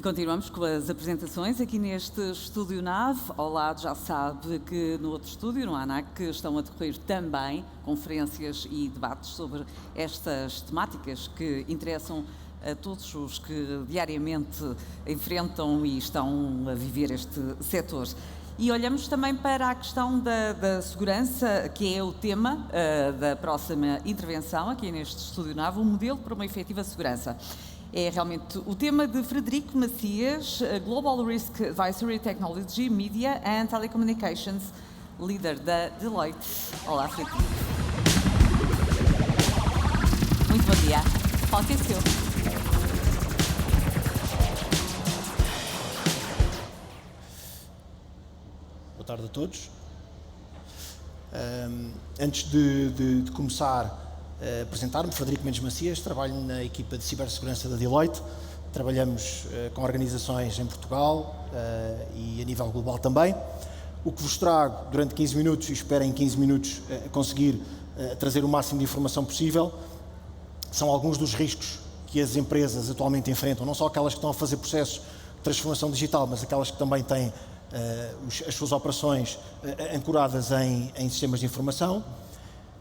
continuamos com as apresentações aqui neste Estúdio Nave. Ao lado já sabe que no outro estúdio, no ANAC, estão a decorrer também conferências e debates sobre estas temáticas que interessam a todos os que diariamente enfrentam e estão a viver este setor. E olhamos também para a questão da segurança, que é o tema da próxima intervenção aqui neste Estúdio Nave, um modelo para uma efetiva segurança. É realmente o tema de Frederico Macias, Global Risk Advisory Technology, Media and Telecommunications, líder da Deloitte. Olá, Frederico. Muito bom dia. O palco é seu. Boa tarde a todos. Antes de começar a apresentar-me, Frederico Mendes Macias, trabalho na equipa de cibersegurança da Deloitte. Trabalhamos com organizações em Portugal e a nível global também. O que vos trago durante 15 minutos, e espero em 15 minutos conseguir trazer o máximo de informação possível, são alguns dos riscos que as empresas atualmente enfrentam, não só aquelas que estão a fazer processos de transformação digital, mas aquelas que também têm as suas operações ancoradas em sistemas de informação.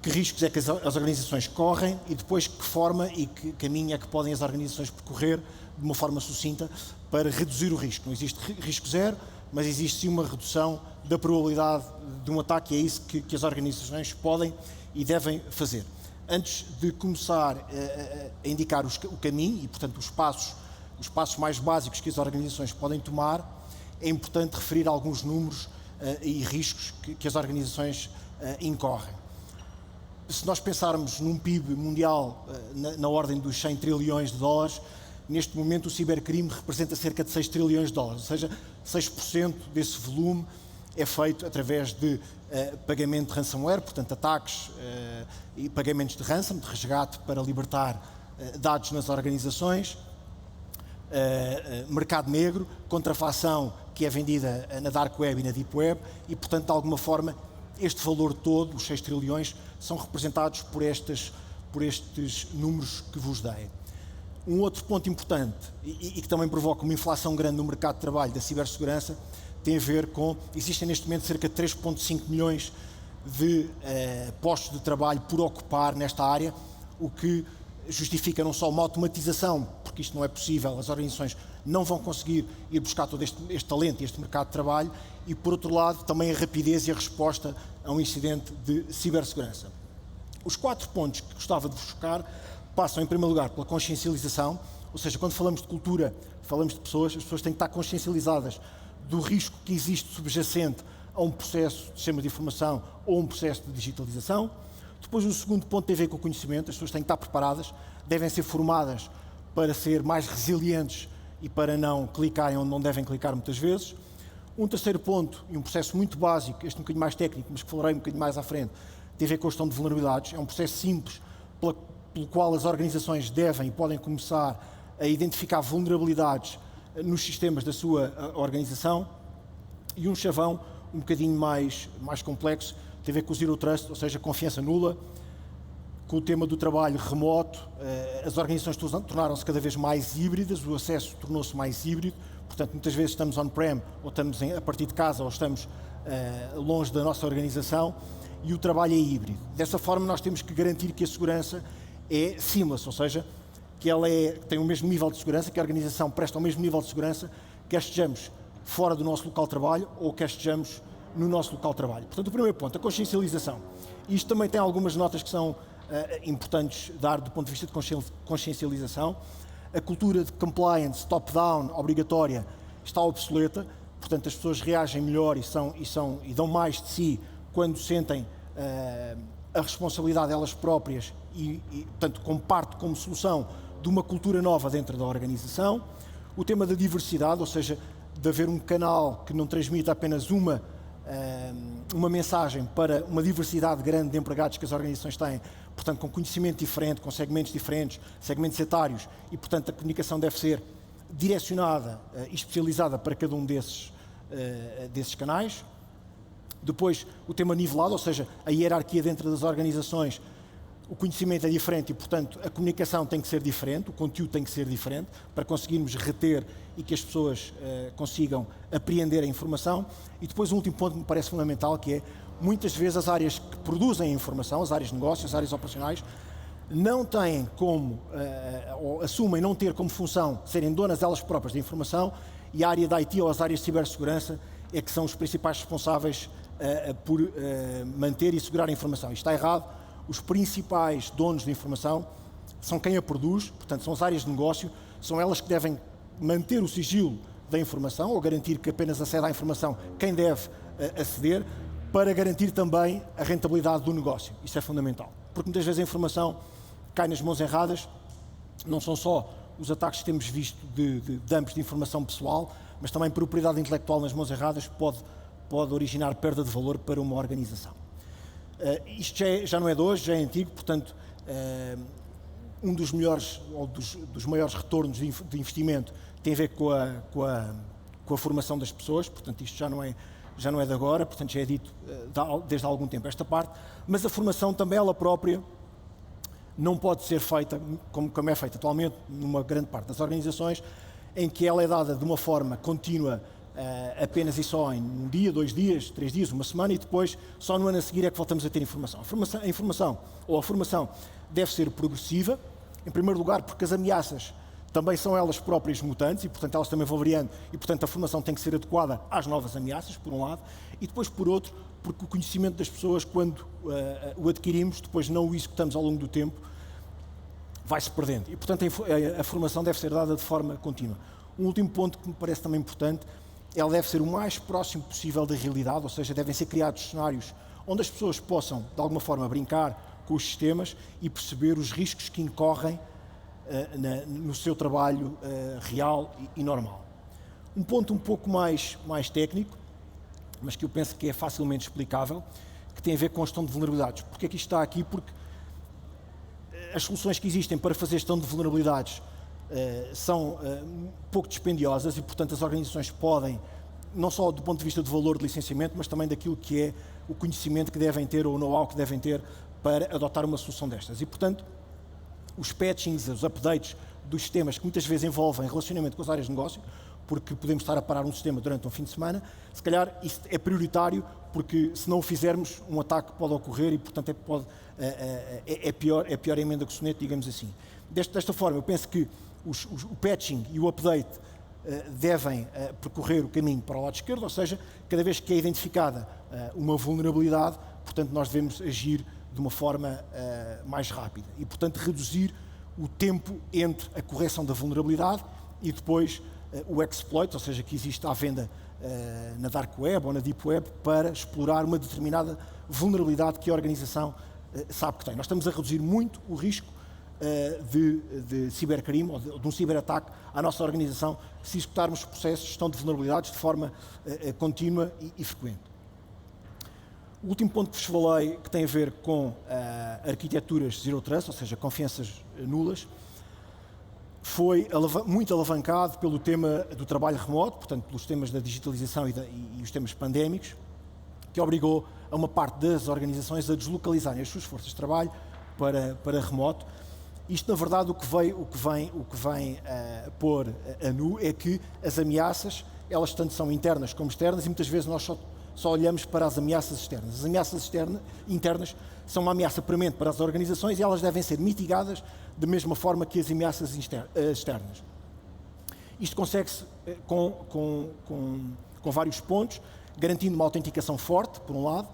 Que riscos é que as organizações correm e depois que forma e que caminho é que podem as organizações percorrer de uma forma sucinta para reduzir o risco. Não existe risco zero, mas existe sim uma redução da probabilidade de um ataque, e é isso que as organizações podem e devem fazer. Antes de começar a indicar o caminho e, portanto, os passos mais básicos que as organizações podem tomar, é importante referir alguns números e riscos que as organizações incorrem. Se nós pensarmos num PIB mundial na ordem dos 100 trilhões de dólares, neste momento o cibercrime representa cerca de 6 trilhões de dólares, ou seja, 6% desse volume é feito através de pagamento de ransomware, portanto ataques e pagamentos de ransom, de resgate para libertar dados nas organizações, mercado negro, contrafação que é vendida na Dark Web e na Deep Web e, portanto, de alguma forma, este valor todo, os 6 trilhões, são representados por estes números que vos dei. Um outro ponto importante e que também provoca uma inflação grande no mercado de trabalho da cibersegurança tem a ver com, existem neste momento cerca de 3,5 milhões de postos de trabalho por ocupar nesta área, o que justifica não só uma automatização, porque isto não é possível, as organizações não vão conseguir ir buscar todo este talento e este mercado de trabalho, e por outro lado também a rapidez e a resposta a um incidente de cibersegurança. Os 4 pontos que gostava de vos focar passam em primeiro lugar pela consciencialização, ou seja, quando falamos de cultura, falamos de pessoas, as pessoas têm que estar consciencializadas do risco que existe subjacente a um processo de sistema de informação ou um processo de digitalização. Depois o segundo ponto tem a ver com o conhecimento, as pessoas têm que estar preparadas, devem ser formadas para ser mais resilientes e para não clicarem onde não devem clicar muitas vezes. Um terceiro ponto, e um processo muito básico, este um bocadinho mais técnico, mas que falarei um bocadinho mais à frente, tem a ver com a questão de vulnerabilidades. É um processo simples pelo qual as organizações devem e podem começar a identificar vulnerabilidades nos sistemas da sua organização. E um chavão um bocadinho mais complexo, tem a ver com o Zero Trust, ou seja, confiança nula, com o tema do trabalho remoto. As organizações tornaram-se cada vez mais híbridas, o acesso tornou-se mais híbrido, portanto, muitas vezes estamos on-prem, ou estamos a partir de casa, ou estamos longe da nossa organização, e o trabalho é híbrido. Dessa forma, nós temos que garantir que a segurança é seamless, ou seja, que ela tem o mesmo nível de segurança, que a organização presta o mesmo nível de segurança, quer estejamos fora do nosso local de trabalho ou quer estejamos no nosso local de trabalho. Portanto, o primeiro ponto, a consciencialização. Isto também tem algumas notas que são importantes dar do ponto de vista de consciencialização. A cultura de compliance top-down obrigatória está obsoleta, portanto as pessoas reagem melhor e dão mais de si quando sentem a responsabilidade delas próprias e, portanto, como parte, como solução de uma cultura nova dentro da organização. O tema da diversidade, ou seja, de haver um canal que não transmita apenas uma mensagem para uma diversidade grande de empregados que as organizações têm, portanto, com conhecimento diferente, com segmentos diferentes, segmentos etários, e, portanto, a comunicação deve ser direcionada e especializada para cada um desses canais. Depois, o tema nivelado, ou seja, a hierarquia dentro das organizações, o conhecimento é diferente e, portanto, a comunicação tem que ser diferente, o conteúdo tem que ser diferente para conseguirmos reter e que as pessoas consigam apreender a informação. E depois um último ponto que me parece fundamental, que é, muitas vezes as áreas que produzem a informação, as áreas de negócios, as áreas operacionais, não têm como, ou assumem não ter como função serem donas elas próprias da informação, e a área da IT ou as áreas de cibersegurança é que são os principais responsáveis por manter e segurar a informação. Isto está errado. Os principais donos da informação são quem a produz, portanto, são as áreas de negócio, são elas que devem manter o sigilo da informação, ou garantir que apenas acede à informação quem deve aceder, para garantir também a rentabilidade do negócio. Isso é fundamental, porque muitas vezes a informação cai nas mãos erradas. Não são só os ataques que temos visto de dumping de informação pessoal, mas também propriedade intelectual nas mãos erradas pode originar perda de valor para uma organização. Isto já não é de hoje, já é antigo, portanto, um dos melhores ou dos maiores retornos de investimento tem a ver com a formação das pessoas, portanto, isto já não é de agora, portanto, já é dito desde há algum tempo esta parte, mas a formação também ela própria não pode ser feita como é feita atualmente numa grande parte das organizações, em que ela é dada de uma forma contínua, apenas e só em um dia, 2 dias, 3 dias, uma semana, e depois só no ano a seguir é que voltamos a ter informação. A informação ou a formação deve ser progressiva, em primeiro lugar porque as ameaças também são elas próprias mutantes e, portanto, elas também vão variando e, portanto, a formação tem que ser adequada às novas ameaças, por um lado, e depois, por outro, porque o conhecimento das pessoas, quando o adquirimos, depois não o executamos ao longo do tempo, vai-se perdendo. E, portanto, a formação deve ser dada de forma contínua. Um último ponto que me parece também importante, ela deve ser o mais próximo possível da realidade, ou seja, devem ser criados cenários onde as pessoas possam, de alguma forma, brincar com os sistemas e perceber os riscos que incorrem no seu trabalho real e normal. Um ponto um pouco mais técnico, mas que eu penso que é facilmente explicável, que tem a ver com a gestão de vulnerabilidades. Porque é que isto está aqui? Porque as soluções que existem para fazer gestão de vulnerabilidades são pouco dispendiosas e, portanto, as organizações podem, não só do ponto de vista do valor de licenciamento, mas também daquilo que é o conhecimento que devem ter ou o know-how que devem ter para adotar uma solução destas. E, portanto, os patchings, os updates dos sistemas que muitas vezes envolvem relacionamento com as áreas de negócio, porque podemos estar a parar um sistema durante um fim de semana, se calhar isso é prioritário, porque se não o fizermos, um ataque pode ocorrer e, portanto, é pior a emenda que o soneto, digamos assim. Desta forma, eu penso que o patching e o update devem percorrer o caminho para o lado esquerdo, ou seja, cada vez que é identificada uma vulnerabilidade, portanto, nós devemos agir de uma forma mais rápida e, portanto, reduzir o tempo entre a correção da vulnerabilidade e depois o exploit, ou seja, que existe à venda na Dark Web ou na Deep Web para explorar uma determinada vulnerabilidade que a organização sabe que tem. Nós estamos a reduzir muito o risco de cibercrime ou de um ciberataque à nossa organização se executarmos processos de gestão de vulnerabilidades de forma contínua e frequente. O último ponto que vos falei, que tem a ver com arquiteturas Zero Trust, ou seja, confianças nulas, foi muito alavancado pelo tema do trabalho remoto, portanto, pelos temas da digitalização e os temas pandémicos, que obrigou a uma parte das organizações a deslocalizarem as suas forças de trabalho para remoto. Isto, na verdade, o que vem pôr a nu é que as ameaças, elas tanto são internas como externas, e muitas vezes nós só olhamos para as ameaças externas. As ameaças internas são uma ameaça premente para as organizações e elas devem ser mitigadas da mesma forma que as ameaças externas. Isto consegue-se com vários pontos, garantindo uma autenticação forte, por um lado.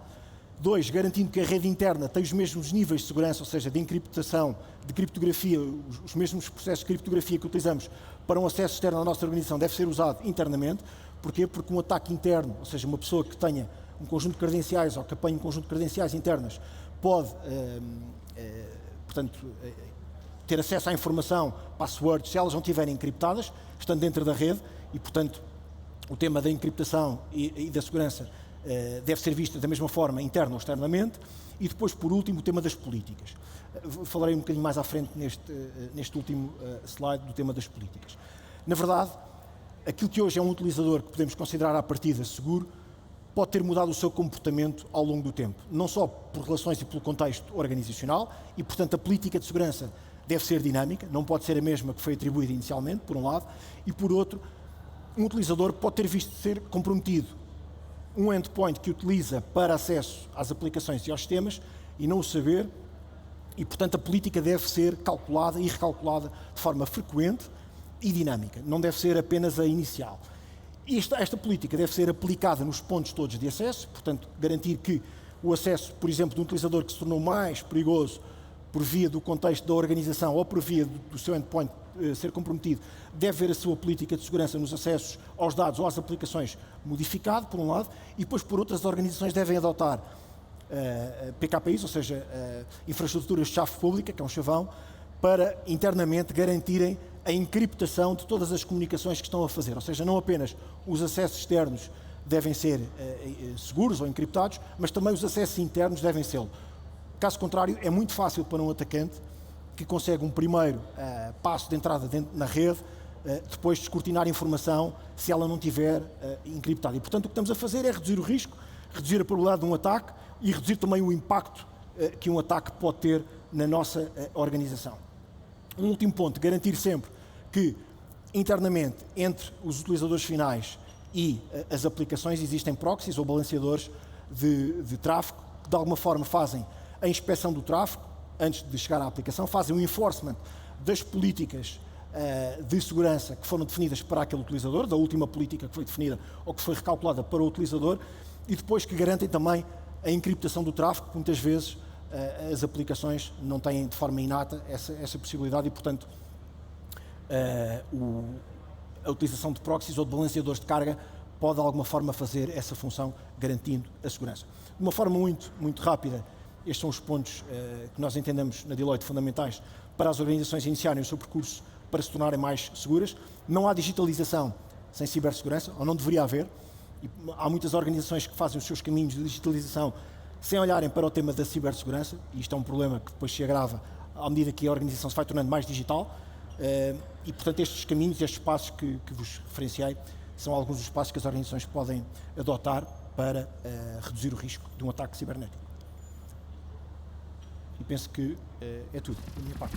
2, garantindo que a rede interna tem os mesmos níveis de segurança, ou seja, de encriptação, de criptografia, os mesmos processos de criptografia que utilizamos para um acesso externo à nossa organização deve ser usado internamente. Porquê? Porque um ataque interno, ou seja, uma pessoa que tenha um conjunto de credenciais ou que apanhe um conjunto de credenciais internas, pode, portanto, ter acesso à informação, passwords, se elas não estiverem encriptadas, estando dentro da rede, e, portanto, o tema da encriptação e da segurança deve ser visto da mesma forma, interna ou externamente. E depois, por último, o tema das políticas. Falarei um bocadinho mais à frente neste último slide do tema das políticas. Na verdade, aquilo que hoje é um utilizador que podemos considerar à partida seguro, pode ter mudado o seu comportamento ao longo do tempo, não só por relações e pelo contexto organizacional, e, portanto, a política de segurança deve ser dinâmica, não pode ser a mesma que foi atribuída inicialmente, por um lado, e, por outro, um utilizador pode ter visto ser comprometido um endpoint que utiliza para acesso às aplicações e aos sistemas e não o saber, e, portanto, a política deve ser calculada e recalculada de forma frequente e dinâmica, não deve ser apenas a inicial. Esta política deve ser aplicada nos pontos todos de acesso, portanto, garantir que o acesso, por exemplo, de um utilizador que se tornou mais perigoso por via do contexto da organização ou por via do seu endpoint ser comprometido, deve ver a sua política de segurança nos acessos aos dados ou às aplicações modificado, por um lado, e depois, por outras, as organizações devem adotar PKPIs, ou seja, infraestruturas de chave pública, que é um chavão, para internamente garantirem a encriptação de todas as comunicações que estão a fazer. Ou seja, não apenas os acessos externos devem ser seguros ou encriptados, mas também os acessos internos devem ser. Caso contrário, é muito fácil para um atacante que consegue um primeiro passo de entrada na rede, depois descortinar a informação se ela não estiver encriptada. E, portanto, o que estamos a fazer é reduzir o risco, reduzir a probabilidade de um ataque e reduzir também o impacto que um ataque pode ter na nossa organização. Um último ponto, garantir sempre que internamente entre os utilizadores finais e as aplicações existem proxies ou balanceadores de tráfego que de alguma forma fazem a inspeção do tráfego antes de chegar à aplicação, fazem o enforcement das políticas de segurança que foram definidas para aquele utilizador, da última política que foi definida ou que foi recalculada para o utilizador, e depois que garantem também a encriptação do tráfego, porque muitas vezes as aplicações não têm de forma inata essa possibilidade e, portanto, a utilização de proxies ou de balanceadores de carga pode de alguma forma fazer essa função garantindo a segurança. De uma forma muito rápida, estes são os pontos que nós entendemos na Deloitte fundamentais para as organizações iniciarem o seu percurso para se tornarem mais seguras. Não há digitalização sem cibersegurança, ou não deveria haver. E há muitas organizações que fazem os seus caminhos de digitalização sem olharem para o tema da cibersegurança, e isto é um problema que depois se agrava à medida que a organização se vai tornando mais digital. E, portanto, estes caminhos, estes passos que vos referenciei, são alguns dos passos que as organizações podem adotar para reduzir o risco de um ataque cibernético. E penso que é tudo da minha parte.